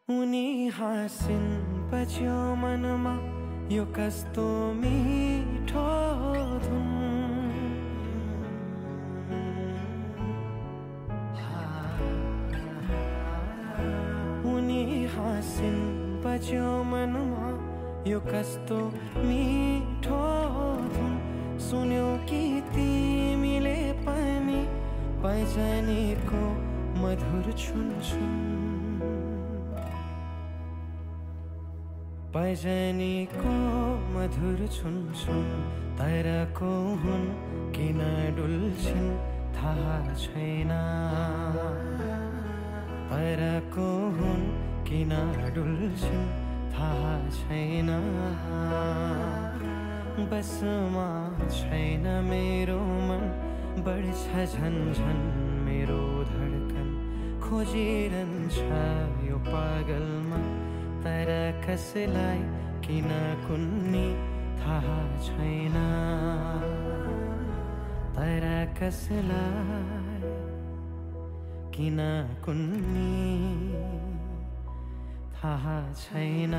उनी हाँसिन् पछ्यो मनमा यो कस्तो मिठो धुन। उनी हाँसिन् पछ्यो मनमा यो कस्तो मिठो धुन। सुन्यौ कि तिमीले पनि पैजनीको मधुर छुनछुन। पैजनीको मधुर छुनछुन ताराको हुन् किन डुल्छिन् थाहा छैन। ताराको हुन् किन डुल्छिन् थाहा छैन। बसमा छैन मेरो मन बढ्छ झन्झन मेरो धड्कन। खोजिरहन्छ यो पागलमा तर कसलाई किन कुन्नी थाहा छैन। तर कसलाई किन कुन्नी थाहा छैन।